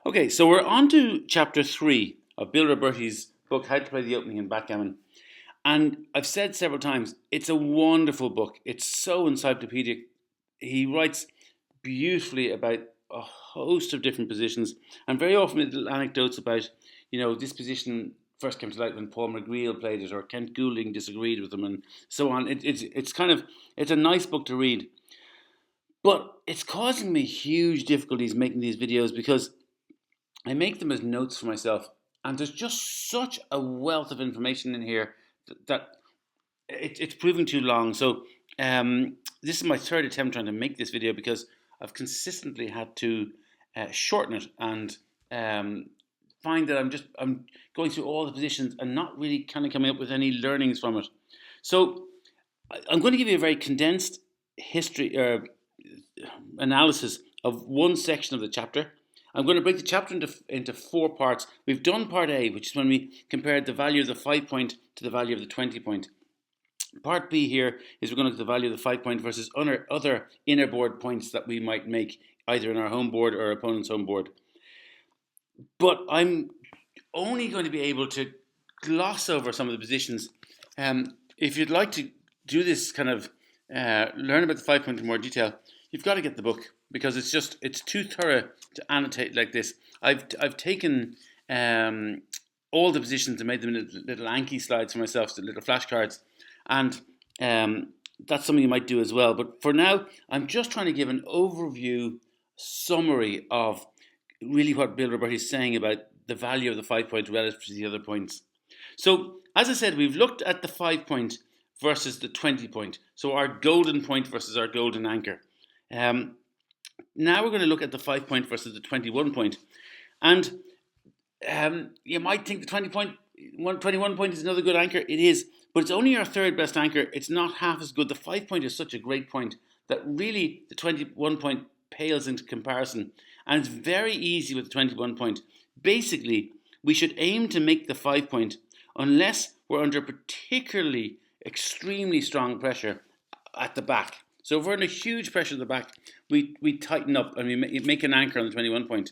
Okay, so we're on to chapter 3 of Bill Robertie's book, How to Play the Opening in Backgammon. And I've said several times, it's a wonderful book. It's so encyclopedic. He writes beautifully about a host of different positions, and very often little anecdotes about, this position first came to light when Paul McGreal played it, or Kent Goulding disagreed with him, and so on. It's a nice book to read, but it's causing me huge difficulties making these videos because I make them as notes for myself, and there's just such a wealth of information in here that it's proving too long. So this is my third attempt trying to make this video because I've consistently had to shorten it and find that I'm going through all the positions and not really kind of coming up with any learnings from it. So I'm going to give you a very condensed history analysis of one section of the chapter. I'm going to break the chapter into 4 parts. We've done part A, which is when we compared the value of the 5 point to the value of the 20 point. Part B here is we're going to look at the value of the 5 point versus other inner board points that we might make, either in our home board or our opponent's home board. But I'm only going to be able to gloss over some of the positions. If you'd like to do this kind of learn about the 5 point in more detail, you've got to get the book, because it's too thorough to annotate like this. I've taken all the positions and made them little Anki slides for myself, so little flashcards, and that's something you might do as well. But for now, I'm just trying to give an overview summary of really what Bill Robertie is saying about the value of the 5 point relative to the other points. So, as I said, we've looked at the 5 point versus the 20 point. So our golden point versus our golden anchor. Now we're going to look at the 5 point versus the 21 point. And you might think the 21 point is another good anchor. It is, but it's only our third best anchor. It's not half as good. The 5 point is such a great point that really the 21 point pales into comparison. And it's very easy with the 21 point. Basically, we should aim to make the 5 point unless we're under particularly extremely strong pressure at the back. So if we're under huge pressure at the back, we tighten up and we make an anchor on the 21 point.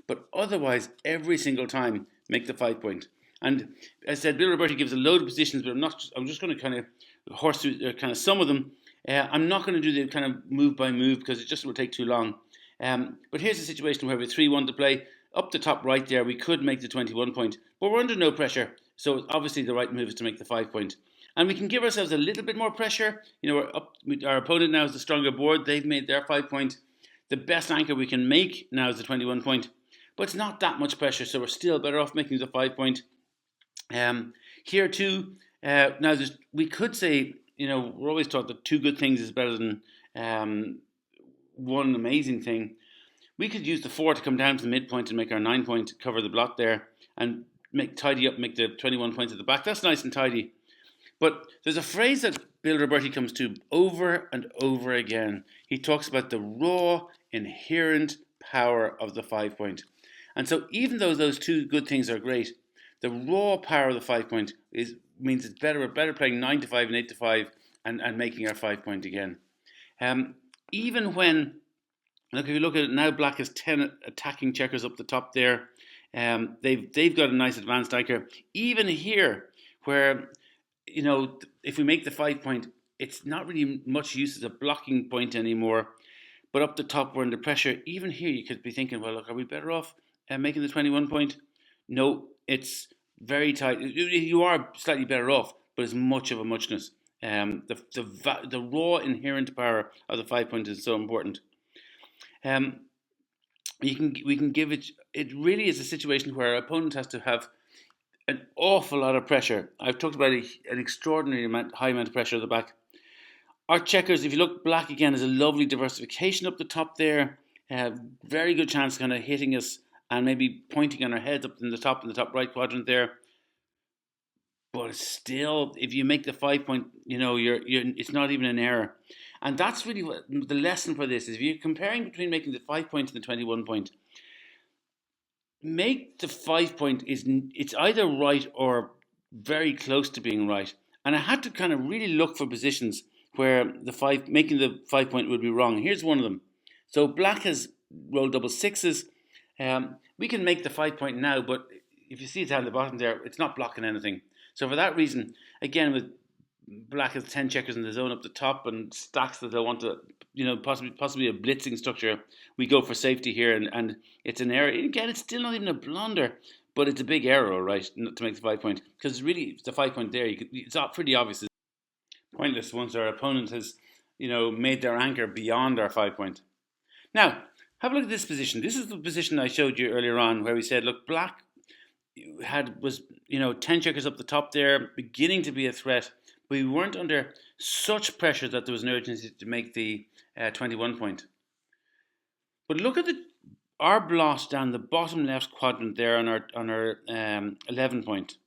But otherwise, every single time, make the 5 point. And as I said, Bill Robertie gives a load of positions, but I'm just going to kind of horse through kind of some of them. I'm not going to do the kind of move by move because it just will take too long. But here's a situation where we have 3-1 to play. Up the top right there, we could make the 21 point, but we're under no pressure. So obviously the right move is to make the 5 point. And we can give ourselves a little bit more pressure. Our opponent now is the stronger board. They've made their 5 point. The best anchor we can make now is the 21 point. But it's not that much pressure, so we're still better off making the 5 point. Here too, now we could say, we're always taught that 2 good things is better than one amazing thing. We could use the 4 to come down to the midpoint and make our 9 point, cover the blot there, and tidy up, make the 21 points at the back. That's nice and tidy. But there's a phrase that Bill Robertie comes to over and over again. He talks about the raw, inherent power of the 5 point. And so even though those 2 good things are great, the raw power of the 5 point means it's better. We're better playing 9 to 5 and 8 to 5 and making our 5 point again. Even when, look, if you look at it now, black has 10 attacking checkers up the top there. They've got a nice advanced anchor. Even here, where if we make the 5 point, it's not really much use as a blocking point anymore. But up the top, we're under pressure. Even here, you could be thinking, well, look, are we better off making the 21 point? No, it's very tight. You are slightly better off, but it's much of a muchness. The raw inherent power of the 5 point is so important. We can give it. It really is a situation where our opponent has to have an awful lot of pressure. I've talked about an extraordinary high amount of pressure at the back. Our checkers, if you look, black again is a lovely diversification up the top there. Very good chance kind of hitting us and maybe pointing on our heads up in the top right quadrant there. But still, if you make the 5 point, it's not even an error. And that's really what the lesson for this is. If you're comparing between making the 5 point and the 21 point, make the 5 point it's either right or very close to being right. And I had to kind of really look for positions where making the 5 point would be wrong. Here's one of them. So black has rolled double sixes. We can make the 5 point now, but if you see it down the bottom there, it's not blocking anything. So for that reason, again, with black has 10 checkers in the zone up the top and stacks that they want to, possibly a blitzing structure, we go for safety here, and it's an error. Again, it's still not even a blunder, but it's a big error, right, to make the 5 point, because really the 5 point there, it's pretty obvious it's pointless once our opponent has, made their anchor beyond our 5 point. Now, have a look at this position. This is the position I showed you earlier on, where we said, look, black was 10 checkers up the top there, beginning to be a threat, but we weren't under such pressure that there was an urgency to make the 21 point. But look at our blot down the bottom left quadrant there on our 11 point.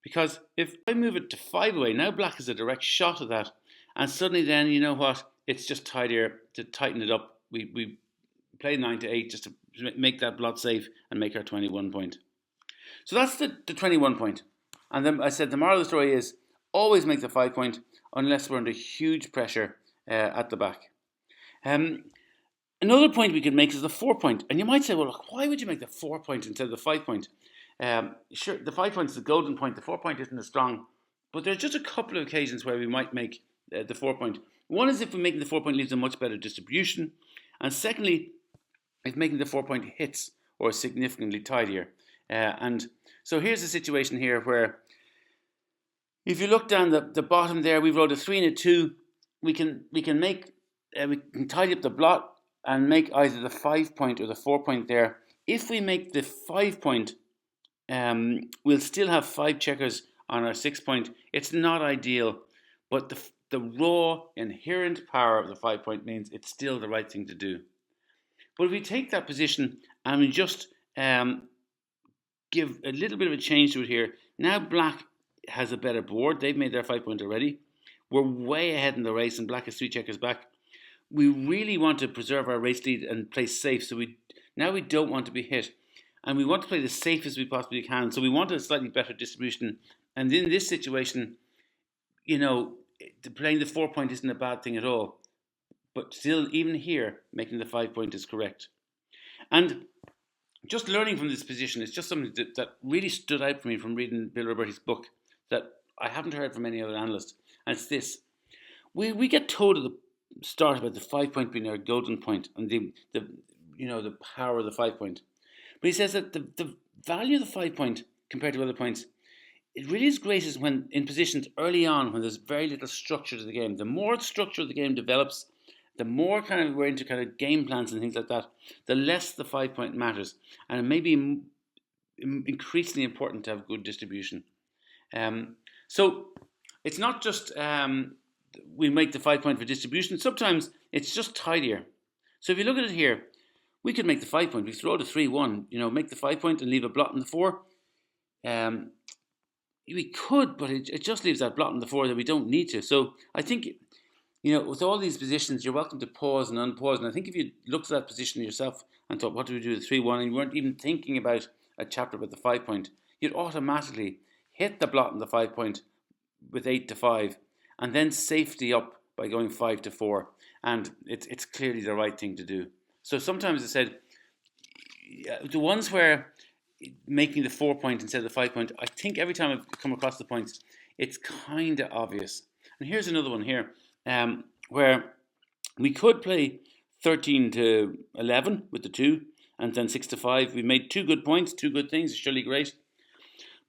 Because if I move it to 5 away, now black is a direct shot of that, and suddenly then, you know what, it's just tidier to tighten it up. We play 9 to 8 just to make that blot safe and make our 21 point. So that's the 21 point. And then I said the moral of the story is always make the 5 point unless we're under huge pressure at the back. Another point we could make is the 4 point. And you might say, well, look, why would you make the 4 point instead of the 5 point? Sure, the 5 point is the golden point. The 4 point isn't as strong. But there's just a couple of occasions where we might make the 4 point. One is if we're making the 4 point leaves a much better distribution. And secondly, if making the 4 point hits or significantly tidier. And so here's a situation here where if you look down the bottom there, we wrote a 3 and a 2. We can tidy up the blot and make either the 5 point or the 4 point there. If we make the 5 point, we'll still have 5 checkers on our 6 point. It's not ideal, but the raw inherent power of the 5 point means it's still the right thing to do. But if we take that position and we just give a little bit of a change to it here, now black has a better board. They've made their 5 point already. We're way ahead in the race and black is 3 checkers back. We really want to preserve our race lead and play safe. So we don't want to be hit. And we want to play the safest we possibly can. So we want a slightly better distribution. And in this situation, playing the 4 point isn't a bad thing at all. But still, even here, making the 5 point is correct. And just learning from this position is just something that really stood out for me from reading Bill Robertie's book that I haven't heard from any other analyst. And it's this. We get told at the start about the 5 point being our golden point and the power of the 5 point. But he says that the value of the 5 point compared to other points, it really is greatest when in positions early on when there's very little structure to the game. The more structure the game develops, the more we're into game plans and things like that, the less the 5 point matters. And it may be increasingly important to have good distribution. So it's not just we make the 5 point for distribution. Sometimes it's just tidier. So if you look at it here, we could make the 5 point. We throw the 3-1, make the 5 point and leave a blot in the 4. We could, but it just leaves that blot in the 4 that we don't need to. So I think, with all these positions, you're welcome to pause and unpause. And I think if you looked at that position yourself and thought, what do we do with 3-1, and you weren't even thinking about a chapter about the 5 point, you'd automatically hit the blot in the 5 point with 8 to 5, and then safety up by going 5 to 4. And it's clearly the right thing to do. So sometimes I said, the ones where making the 4 point instead of the 5 point, I think every time I've come across the points, it's kind of obvious. And here's another one here, where we could play 13 to 11 with the 2, and then 6 to 5. We made 2 good points, 2 good things, it's surely great.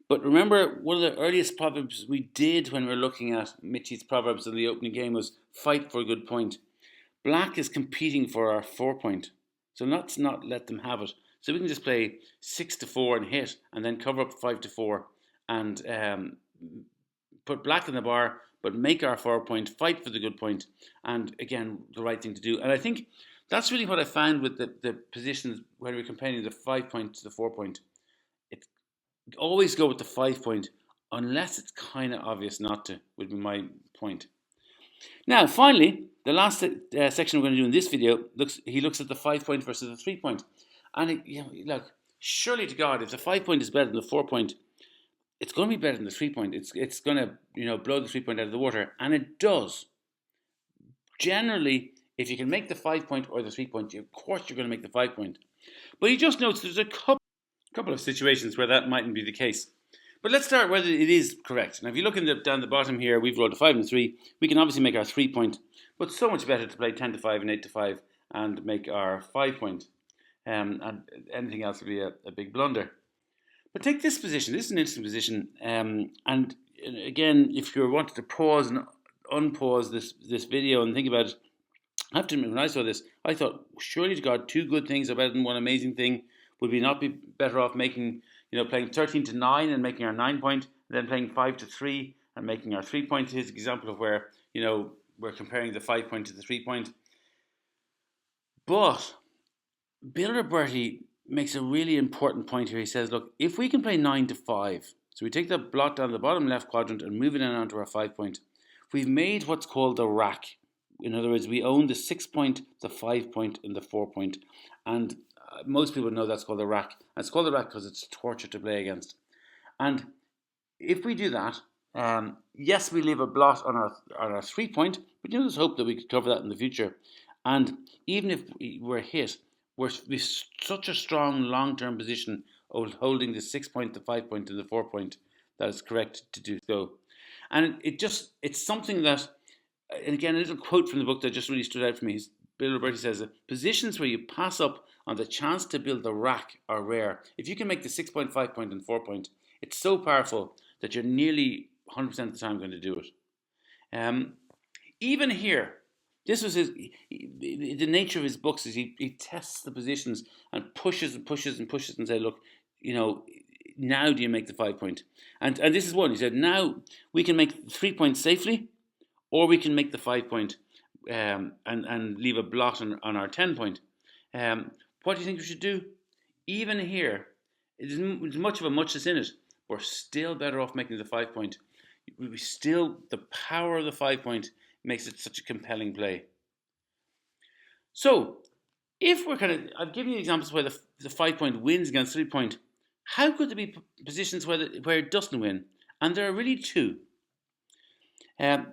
But remember, one of the earliest proverbs we did when we were looking at Mitchie's proverbs in the opening game was fight for a good point. Black is competing for our 4 point, so let's not let them have it. So we can just play 6 to 4 and hit, and then cover up 5 to 4, and put black in the bar, but make our 4 point, fight for the good point, and again, the right thing to do. And I think that's really what I found with the positions when we're comparing the 5 point to the 4 point. Always go with the 5 point, unless it's kind of obvious not to, would be my point. Now, finally, the last section we're going to do in this video, he looks at the 5 point versus the 3 point. And look, surely to God, if the 5 point is better than the 4 point, it's going to be better than the 3 point. It's going to blow the 3 point out of the water, and it does. Generally, if you can make the 5 point or the 3 point, of course you're going to make the 5 point. But he just notes there's a couple of situations where that mightn't be the case. But let's start whether it is correct. Now, if you look down the bottom here, we've rolled a 5 and a 3. We can obviously make our 3 point, but so much better to play 10 to 5 and 8 to 5 and make our 5 point. And anything else would be a big blunder. But take this position. This is an interesting position. And again, if you wanted to pause and unpause this video and think about it, I have to admit, when I saw this, I thought, surely to God, 2 good things are better than 1 amazing thing. Would we not be better off making, playing 13 to 9 and making our 9 point, and then playing 5 to 3 and making our 3 point? Here's an example of where, we're comparing the 5 point to the 3 point. But Bill Robertie makes a really important point here. He says, look, if we can play 9 to 5, so we take the blot down the bottom left quadrant and move it in onto our 5 point, we've made what's called a rack. In other words, we own the 6 point, the 5 point, and the 4 point. And most people know that's called a rack. And it's called a rack because it's torture to play against. And if we do that, yes, we leave a blot on our 3 point, but there's hope that we could cover that in the future. And even if we're hit, we're such a strong long-term position of holding the 6 point, the 5 point, and the 4 point that it's correct to do so. And it's something that, and again, a little quote from the book that just really stood out for me. Bill Robertie says, positions where you pass up on the chance to build the rack are rare. If you can make the 6 point, 5 point, and 4 point, it's so powerful that you're nearly 100% of the time going to do it. Even here, this was the nature of his books is he tests the positions and pushes and pushes and pushes and says, look, now do you make the 5 point? And this is one. He said, now we can make 3 points safely, or we can make the 5 point and leave a blot on our 10 point. What do you think we should do? Even here, there's much of a muchness in it. We're still better off making the 5 point. The power of the 5 point makes it such a compelling play. So, if I've given you examples where the 5 point wins against 3 point. How could there be positions where it doesn't win? And there are really 2. The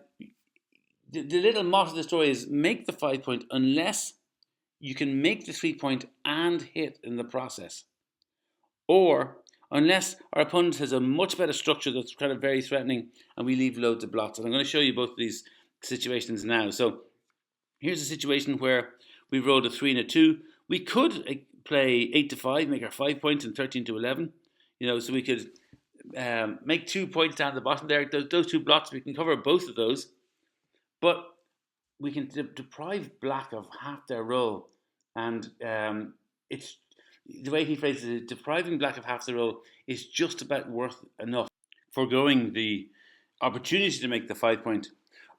little motto of the story is make the 5 point unless you can make the 3 point and hit in the process. Or unless our opponent has a much better structure that's kind of very threatening and we leave loads of blots. And I'm going to show you both of these situations now. So here's a situation where we rolled a 3 and a 2. We could play 8 to 5, make our 5 points, and 13 to 11. So we could make 2 points down the bottom there. Those 2 blots, we can cover both of those. But we can deprive black of half their roll. And it's the way he phrases it, depriving black of half the roll is just about worth enough, foregoing the opportunity to make the 5 point.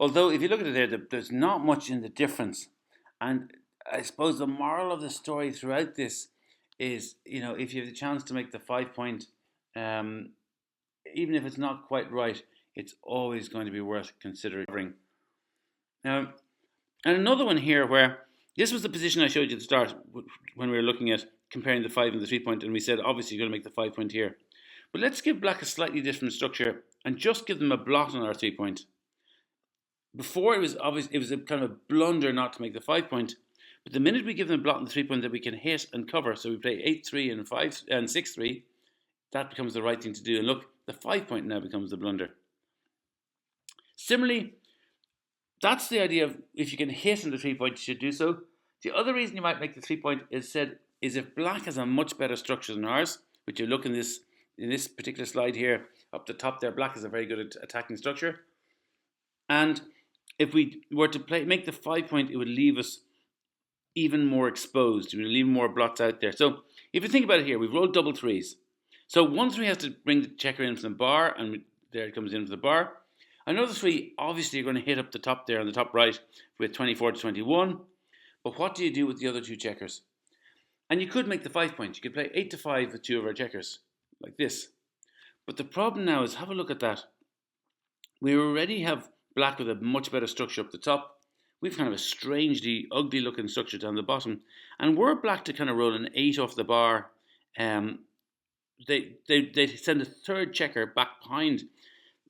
Although, if you look at it there, there's not much in the difference. And I suppose the moral of the story throughout this is, if you have the chance to make the 5 point, even if it's not quite right, it's always going to be worth considering. Now, and another one here where this was the position I showed you at the start when we were looking at comparing the 5 and the 3 point, and we said obviously you're going to make the 5 point here. But let's give black a slightly different structure and just give them a blot on our 3 point. Before it was obvious, it was a kind of a blunder not to make the 5 point, but the minute we give them a blot on the 3 point that we can hit and cover, so we play 8-3 and 5 and 6-3, that becomes the right thing to do. And look, the 5 point now becomes the blunder. Similarly, that's the idea of if you can hit in the 3 point, you should do so. The other reason you might make the 3 point is if black has a much better structure than ours, which you look in this particular slide here, up the top there, black has a very good attacking structure. And if we were to make the 5 point, it would leave us even more exposed. It would leave more blots out there. So if you think about it here, we've rolled double 3s. So 1 3 has to bring the checker in from the bar, and there it comes in from the bar. Another 3, obviously you're going to hit up the top there on the top right with 24 to 21. But what do you do with the other 2 checkers? And you could make the 5 point. You could play 8 to 5 with 2 of our checkers, like this. But the problem now is, have a look at that. We already have black with a much better structure up the top. We've kind of a strangely ugly looking structure down the bottom. And were black to kind of roll an 8 off the bar, they send a 3rd checker back behind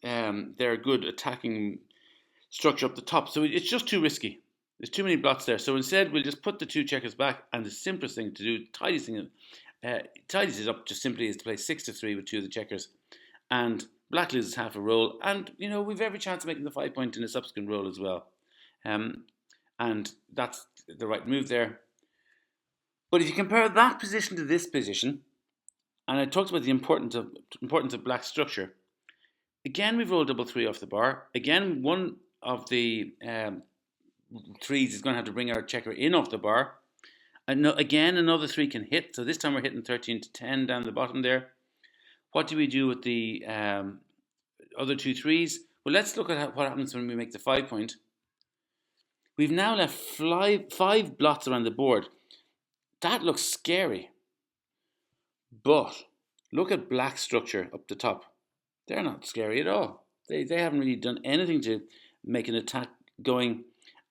their good attacking structure up the top. So it's just too risky. There's too many blots there. So instead, we'll just put the 2 checkers back, and the simplest thing to do, tidies it up just simply is to play 6 to 3 with 2 of the checkers. And black loses half a roll, and we've every chance of making the 5 point in a subsequent roll as well. And that's the right move there. But if you compare that position to this position, and I talked about the importance of black structure, again we've rolled double 3 off the bar. Again, one of the 3s is going to have to bring our checker in off the bar. And again, another 3 can hit. So this time we're hitting 13 to 10 down the bottom there. What do we do with the other 2 3s? Well, let's look at what happens when we make the 5 point. We've now left 5 blots around the board. That looks scary. But look at black structure up the top. They're not scary at all. They haven't really done anything to make an attack going.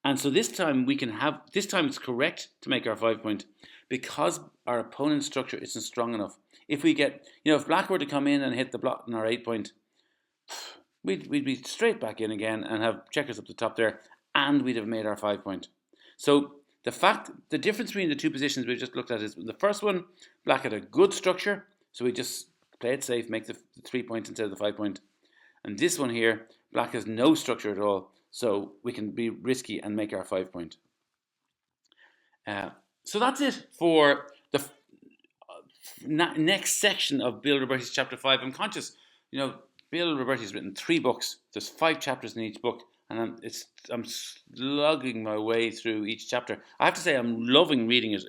And so this time it's correct to make our 5 point because our opponent's structure isn't strong enough. If we get, if black were to come in and hit the blot in our 8 point, we'd be straight back in again and have checkers up the top there, and we'd have made our 5 point. So the difference between the 2 positions we just looked at is the first one, black had a good structure, so we just play it safe, make the 3 point instead of the 5 point. And this one here, black has no structure at all, so we can be risky and make our 5 point. So that's it for the next section of Bill Robertie's chapter 5. I'm conscious, Bill Robertie's written 3 books. There's 5 chapters in each book, and I'm slugging my way through each chapter. I have to say I'm loving reading it.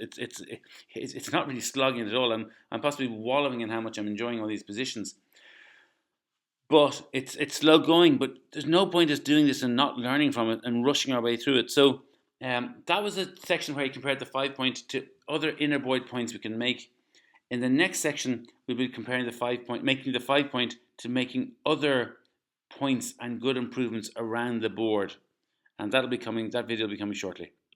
It's not really slugging at all. I'm possibly wallowing in how much I'm enjoying all these positions. But it's slow going. But there's no point us doing this and not learning from it and rushing our way through it. So that was a section where he compared the 5 point to other inner board points we can make. In the next section, we'll be comparing the 5 point, making the 5 point to making other points and good improvements around the board. And that video will be coming shortly.